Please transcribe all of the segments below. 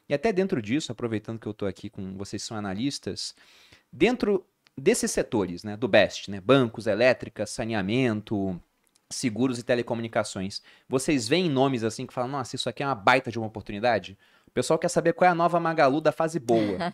E até dentro disso, aproveitando que eu estou aqui com vocês que são analistas, dentro desses setores, né, do BEST, né, bancos, elétrica, saneamento, seguros e telecomunicações, vocês veem nomes assim que falam, nossa, isso aqui é uma baita de uma oportunidade? O pessoal quer saber qual é a nova Magalu da fase boa, né?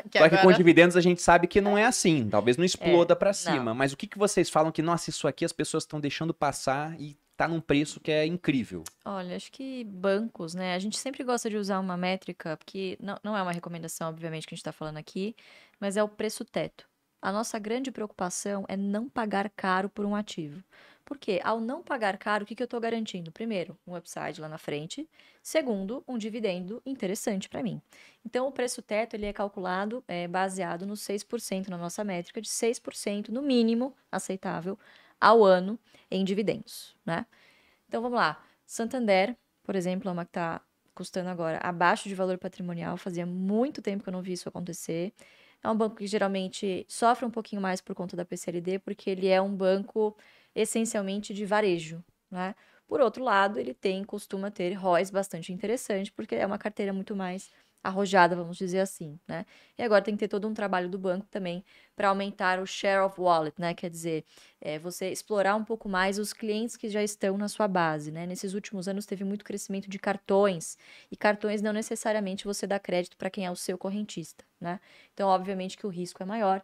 Que Só que com agora dividendos a gente sabe que não é assim, talvez não exploda para não. cima, mas o que que vocês falam que, nossa, isso aqui as pessoas estão deixando passar e tá num preço que é incrível? Olha, acho que bancos, né? A gente sempre gosta de usar uma métrica, porque não é uma recomendação, obviamente, que a gente está falando aqui, mas é o preço teto. A nossa grande preocupação é não pagar caro por um ativo. Porque ao não pagar caro, o que que eu estou garantindo? Primeiro, um upside lá na frente. Segundo, um dividendo interessante para mim. Então, o preço teto ele é calculado baseado no 6% na nossa métrica, de 6% no mínimo aceitável ao ano em dividendos, né? Então, vamos lá. Santander, por exemplo, é uma que está custando agora abaixo de valor patrimonial. Fazia muito tempo que eu não vi isso acontecer. É um banco que geralmente sofre um pouquinho mais por conta da PCLD, porque ele é um banco essencialmente de varejo, né? Por outro lado, costuma ter ROIs bastante interessante, porque é uma carteira muito mais arrojada, vamos dizer assim, né? E agora tem que ter todo um trabalho do banco também para aumentar o share of wallet, né? Quer dizer, você explorar um pouco mais os clientes que já estão na sua base, né? Nesses últimos anos teve muito crescimento de cartões, e cartões não necessariamente você dá crédito para quem é o seu correntista, né? Então, obviamente que o risco é maior,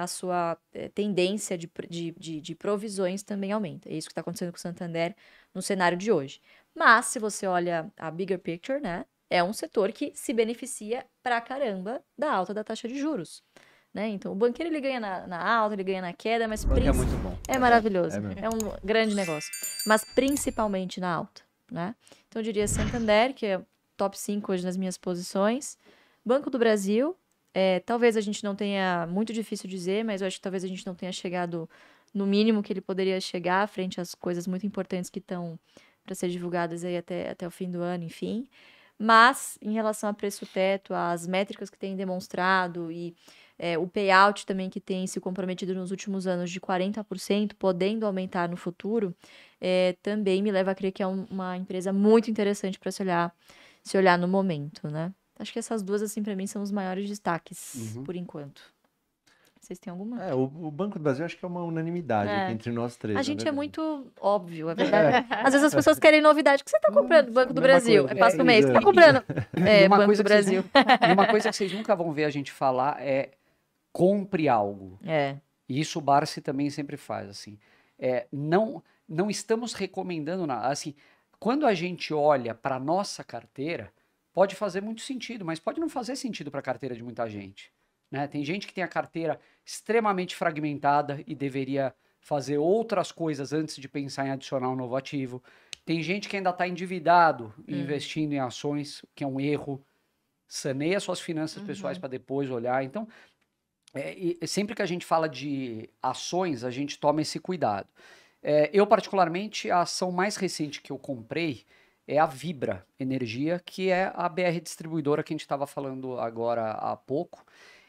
a sua tendência de provisões também aumenta. É isso que está acontecendo com o Santander no cenário de hoje. Mas, se você olha a bigger picture, né? É um setor que se beneficia pra caramba da alta da taxa de juros, né? Então, o banqueiro ele ganha na alta, ele ganha na queda, mas O banco é muito bom. é É maravilhoso, mesmo. é um grande negócio, mas principalmente na alta, né? Então, eu diria Santander, que é top 5 hoje nas minhas posições, Banco do Brasil, talvez a gente não tenha, muito difícil dizer, mas eu acho que talvez a gente não tenha chegado no mínimo que ele poderia chegar frente às coisas muito importantes que estão para ser divulgadas aí até o fim do ano, enfim. Mas, em relação a preço teto, as métricas que tem demonstrado e o payout também que tem se comprometido nos últimos anos de 40%, podendo aumentar no futuro, também me leva a crer que é uma empresa muito interessante para se olhar no momento, né? Acho que essas duas, assim, para mim, são os maiores destaques, Uhum. por enquanto. Vocês têm alguma? O Banco do Brasil acho que é uma unanimidade aqui É. entre nós A três, na gente é verdade. muito óbvio, é verdade. Às vezes as pessoas querem novidade. O que você tá comprando? Banco do Mesma Brasil. coisa, Passa o sempre. mês. Você tá É. comprando E uma Banco do coisa que vocês Brasil. e uma coisa que vocês nunca vão ver a gente falar é compre algo. É. E isso o Barsi também sempre faz, assim. Não estamos recomendando nada. Assim, quando a gente olha para nossa carteira, pode fazer muito sentido, mas pode não fazer sentido para a carteira de muita gente, né? Tem gente que tem a carteira extremamente fragmentada e deveria fazer outras coisas antes de pensar em adicionar um novo ativo. Tem gente que ainda está endividado e investindo em ações, que é um erro. Saneia suas finanças pessoais para depois olhar. Então, e sempre que a gente fala de ações, a gente toma esse cuidado. Eu, particularmente, a ação mais recente que eu comprei é a Vibra Energia, que é a BR distribuidora que a gente estava falando agora há pouco.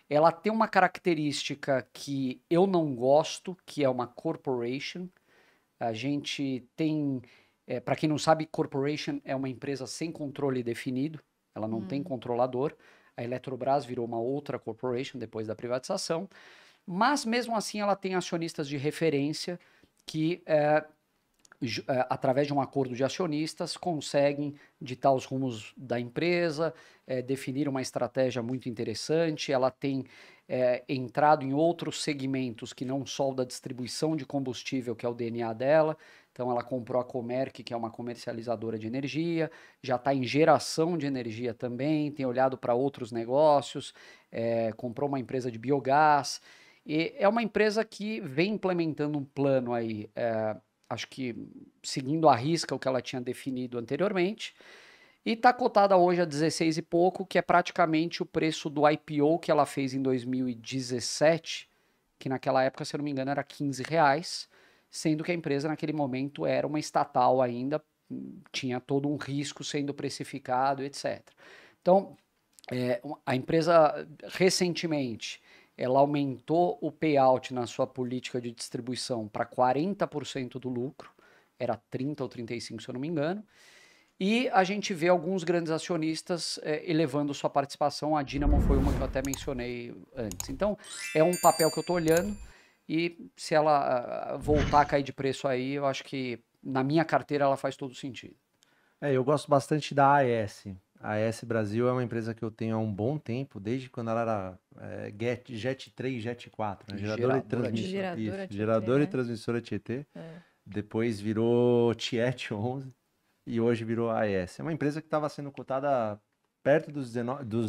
Ela tem uma característica que eu não gosto, que é uma corporation. A gente tem, para quem não sabe, corporation é uma empresa sem controle definido, ela não tem controlador. A Eletrobras virou uma outra corporation depois da privatização, mas mesmo assim ela tem acionistas de referência que, através de um acordo de acionistas, conseguem ditar os rumos da empresa, definir uma estratégia muito interessante. Ela tem entrado em outros segmentos que não só o da distribuição de combustível, que é o DNA dela. Então ela comprou a Comerc, que é uma comercializadora de energia, já está em geração de energia também, tem olhado para outros negócios, comprou uma empresa de biogás. E é uma empresa que vem implementando um plano aí, acho que seguindo à risca o que ela tinha definido anteriormente, e está cotada hoje a 16 e pouco, que é praticamente o preço do IPO que ela fez em 2017, que naquela época, se eu não me engano, era R$ 15, sendo que a empresa naquele momento era uma estatal ainda, tinha todo um risco sendo precificado, etc. Então, a empresa recentemente ela aumentou o payout na sua política de distribuição para 40% do lucro, era 30 ou 35, se eu não me engano, E a gente vê alguns grandes acionistas elevando sua participação. A Dynamo foi uma que eu até mencionei antes. Então, é um papel que eu estou olhando e se ela voltar a cair de preço aí, eu acho que na minha carteira ela faz todo sentido. Eu gosto bastante da AES. A AES Brasil é uma empresa que eu tenho há um bom tempo, desde quando ela era Jet 3, Jet 4, né? Geradora e transmissora Tietê. Depois virou Tiet 11 e hoje virou AES. É uma empresa que estava sendo cotada perto dos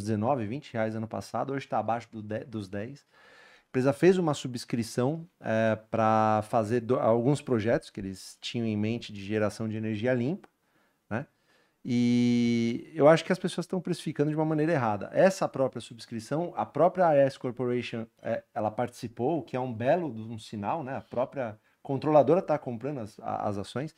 19, 20 reais ano passado, hoje está abaixo dos 10. A empresa fez uma subscrição para fazer alguns projetos que eles tinham em mente de geração de energia limpa, né? E eu acho que as pessoas estão precificando de uma maneira errada. Essa própria subscrição, a própria AES Corporation, ela participou, o que é um belo sinal, né? A própria controladora está comprando as ações.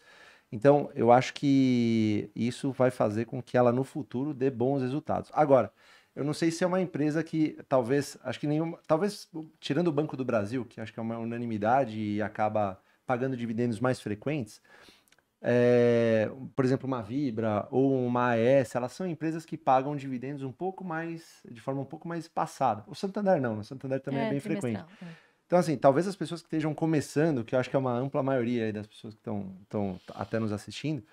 Então, eu acho que isso vai fazer com que ela no futuro dê bons resultados. Agora, eu não sei se é uma empresa que talvez tirando o Banco do Brasil, que acho que é uma unanimidade e acaba pagando dividendos mais frequentes, por exemplo, uma Vibra ou uma AES, elas são empresas que pagam dividendos de forma um pouco mais espaçada. O Santander não, o Santander também é bem frequente. Então, assim, talvez as pessoas que estejam começando, que eu acho que é uma ampla maioria aí das pessoas que estão até nos assistindo,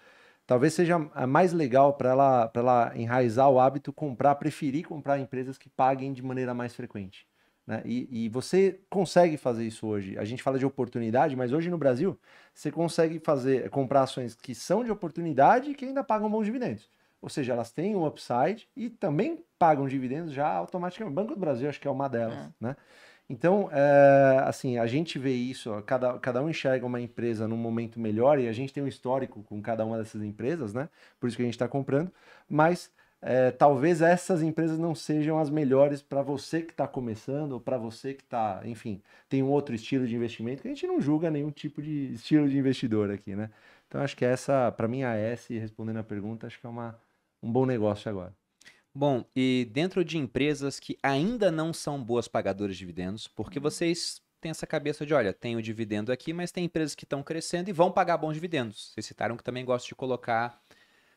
talvez seja mais legal para ela enraizar o hábito, preferir comprar empresas que paguem de maneira mais frequente, né? E você consegue fazer isso hoje. A gente fala de oportunidade, mas hoje no Brasil você consegue comprar ações que são de oportunidade e que ainda pagam bons dividendos. Ou seja, elas têm um upside e também pagam dividendos já automaticamente. O Banco do Brasil acho que é uma delas, né? Então, assim, a gente vê isso, cada um enxerga uma empresa num momento melhor e a gente tem um histórico com cada uma dessas empresas, né? Por isso que a gente está comprando, mas talvez essas empresas não sejam as melhores para você que está começando ou para você que está, enfim, tem um outro estilo de investimento, que a gente não julga nenhum tipo de estilo de investidor aqui, né? Então, acho que para mim, a AES, respondendo a pergunta, acho que é um bom negócio agora. Bom, e dentro de empresas que ainda não são boas pagadoras de dividendos, porque vocês têm essa cabeça de, olha, tem o dividendo aqui, mas tem empresas que estão crescendo e vão pagar bons dividendos. Vocês citaram que também gostam de colocar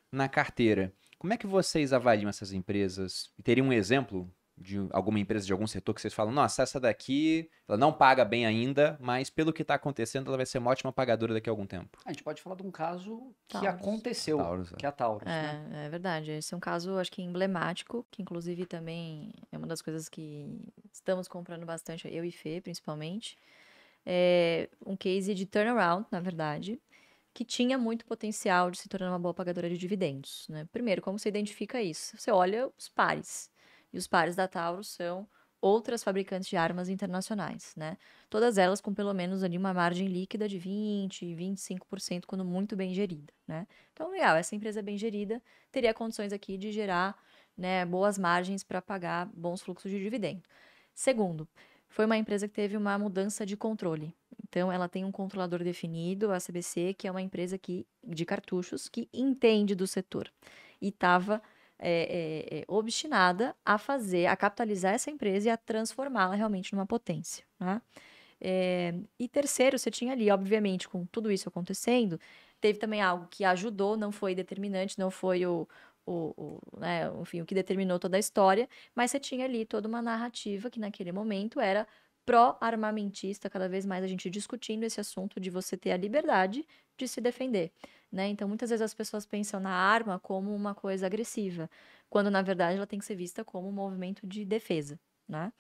na carteira. Como é que vocês avaliam essas empresas? E teria um exemplo de alguma empresa de algum setor que vocês falam, nossa, essa daqui, ela não paga bem ainda, mas pelo que está acontecendo, ela vai ser uma ótima pagadora daqui a algum tempo. A gente pode falar de um caso que Taurus. aconteceu, que é a Taurus, né? É verdade. Esse é um caso, acho que emblemático, que inclusive também é uma das coisas que estamos comprando bastante, eu e Fê, principalmente. É um case de turnaround, na verdade, que tinha muito potencial de se tornar uma boa pagadora de dividendos, né? Primeiro, como você identifica isso? Você olha os pares. E os pares da Taurus são outras fabricantes de armas internacionais, né? Todas elas com pelo menos ali uma margem líquida de 20, 25% quando muito bem gerida, né? Então, legal, essa empresa bem gerida teria condições aqui de gerar, né, boas margens para pagar bons fluxos de dividendo. Segundo, foi uma empresa que teve uma mudança de controle. Então, ela tem um controlador definido, a CBC, que é uma empresa de cartuchos que entende do setor. E estava obstinada a capitalizar essa empresa e a transformá-la realmente numa potência, né? E terceiro, você tinha ali, obviamente, com tudo isso acontecendo, teve também algo que ajudou, não foi determinante, não foi né, enfim, o que determinou toda a história, mas você tinha ali toda uma narrativa que naquele momento era pró-armamentista, cada vez mais a gente discutindo esse assunto de você ter a liberdade de se defender, né? Então, muitas vezes as pessoas pensam na arma como uma coisa agressiva, quando, na verdade, ela tem que ser vista como um movimento de defesa, né?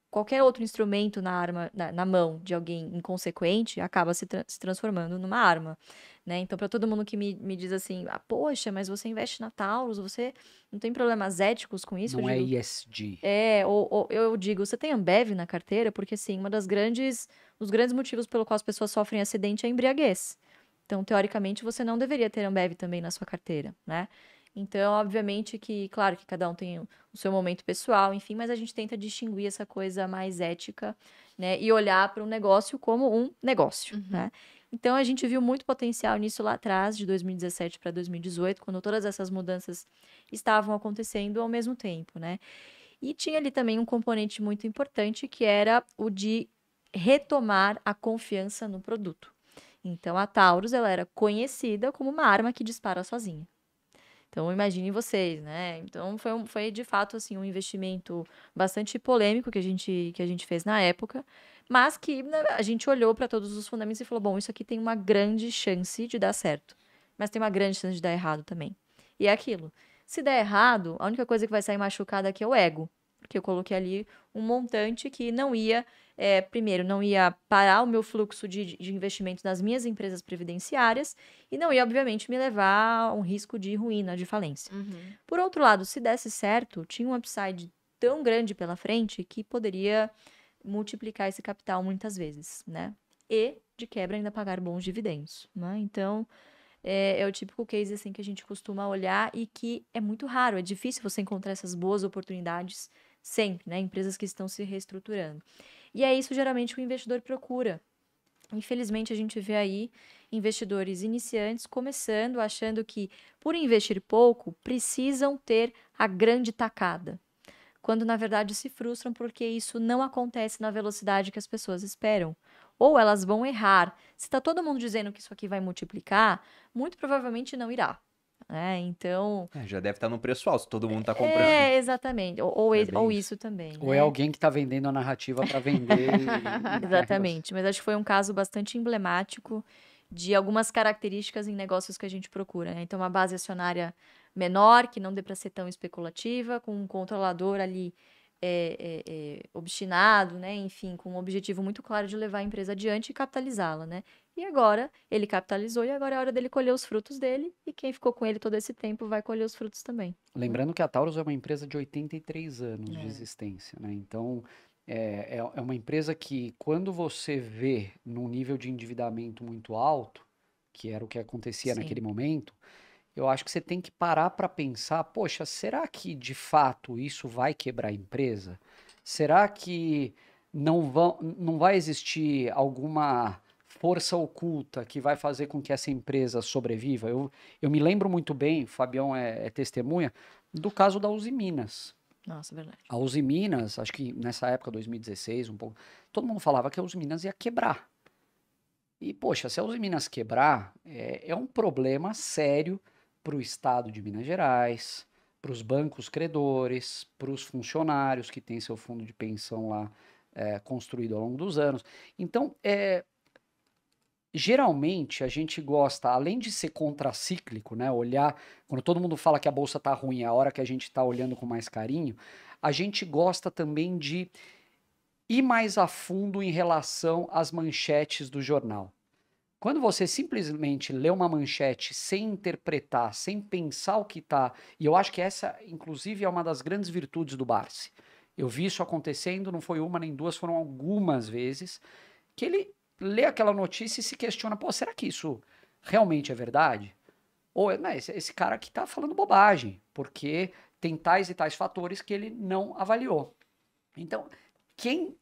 Qualquer outro instrumento na mão de alguém inconsequente acaba se transformando numa arma, né? Então, para todo mundo que me diz assim, poxa, mas você investe na Taurus, você não tem problemas éticos com isso? Não é ESG. Ou eu digo, você tem Ambev na carteira? Porque, assim, os grandes motivos pelo qual as pessoas sofrem acidente é a embriaguez. Então, teoricamente, você não deveria ter Ambev também na sua carteira, né? Então, obviamente que, claro que cada um tem o seu momento pessoal, enfim, mas a gente tenta distinguir essa coisa mais ética, né? E olhar para um negócio como um negócio, né? Então, a gente viu muito potencial nisso lá atrás, de 2017 para 2018, quando todas essas mudanças estavam acontecendo ao mesmo tempo, né? E tinha ali também um componente muito importante, que era o de retomar a confiança no produto. Então, a Taurus, ela era conhecida como uma arma que dispara sozinha. Então, imaginem vocês, né? Então, foi de fato, assim, um investimento bastante polêmico que a gente fez na época, mas que, né, a gente olhou para todos os fundamentos e falou, bom, isso aqui tem uma grande chance de dar certo, mas tem uma grande chance de dar errado também. E é aquilo. Se der errado, a única coisa que vai sair machucada aqui é o ego, porque eu coloquei ali um montante que não ia, primeiro, não ia parar o meu fluxo de investimentos nas minhas empresas previdenciárias e não ia, obviamente, me levar a um risco de ruína, de falência. Por outro lado, se desse certo, tinha um upside tão grande pela frente que poderia multiplicar esse capital muitas vezes, né? E, de quebra, ainda pagar bons dividendos, né? Então, é o típico case assim que a gente costuma olhar e que é muito raro, é difícil você encontrar essas boas oportunidades sempre, né? Empresas que estão se reestruturando. E é isso geralmente que o investidor procura. Infelizmente, a gente vê aí investidores iniciantes começando, achando que, por investir pouco, precisam ter a grande tacada. Quando, na verdade, se frustram porque isso não acontece na velocidade que as pessoas esperam. Ou elas vão errar. Se está todo mundo dizendo que isso aqui vai multiplicar, muito provavelmente não irá. Então. Já deve estar no preço alto, se todo mundo está comprando. Exatamente. Ou É bem isso também. Ou né? é alguém que está vendendo a narrativa para vender. Exatamente. Mas acho que foi um caso bastante emblemático de algumas características em negócios que a gente procura. Né? Então, uma base acionária menor, que não dê para ser tão especulativa, com um controlador ali obstinado, né? Enfim, com um objetivo muito claro de levar a empresa adiante e capitalizá-la, né? E agora, ele capitalizou e agora é a hora dele colher os frutos dele e quem ficou com ele todo esse tempo vai colher os frutos também. Lembrando que a Taurus é uma empresa de 83 anos de É. existência, né? Então, é uma empresa que, quando você vê num nível de endividamento muito alto, que era o que acontecia Sim. naquele momento, eu acho que você tem que parar para pensar, poxa, será que de fato isso vai quebrar a empresa? Será que não vai existir alguma força oculta que vai fazer com que essa empresa sobreviva? Eu me lembro muito bem, o Fabião é testemunha, do caso da Uzi Minas. Nossa, verdade. A Uzi Minas, acho que nessa época, 2016, um pouco, todo mundo falava que a Uzi Minas ia quebrar. E, poxa, se a Uzi Minas quebrar, é um problema sério para o Estado de Minas Gerais, para os bancos credores, para os funcionários que têm seu fundo de pensão lá construído ao longo dos anos. Então, geralmente a gente gosta, além de ser contracíclico, né, olhar, quando todo mundo fala que a bolsa tá ruim, é a hora que a gente está olhando com mais carinho, a gente gosta também de ir mais a fundo em relação às manchetes do jornal. Quando você simplesmente lê uma manchete sem interpretar, sem pensar o que está... E eu acho que essa, inclusive, é uma das grandes virtudes do Barsi. Eu vi isso acontecendo, não foi uma nem duas, foram algumas vezes, que ele lê aquela notícia e se questiona, pô, será que isso realmente é verdade? Ou né, esse cara aqui está falando bobagem, porque tem tais e tais fatores que ele não avaliou. Então, quem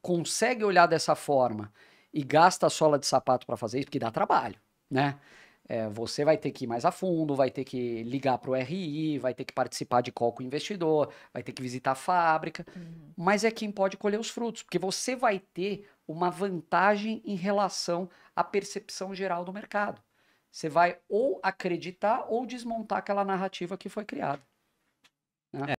consegue olhar dessa forma e gasta a sola de sapato para fazer isso, porque dá trabalho, né? Você vai ter que ir mais a fundo, vai ter que ligar para o RI, vai ter que participar de call com o investidor, vai ter que visitar a fábrica, mas é quem pode colher os frutos, porque você vai ter uma vantagem em relação à percepção geral do mercado. Você vai ou acreditar ou desmontar aquela narrativa que foi criada. Né?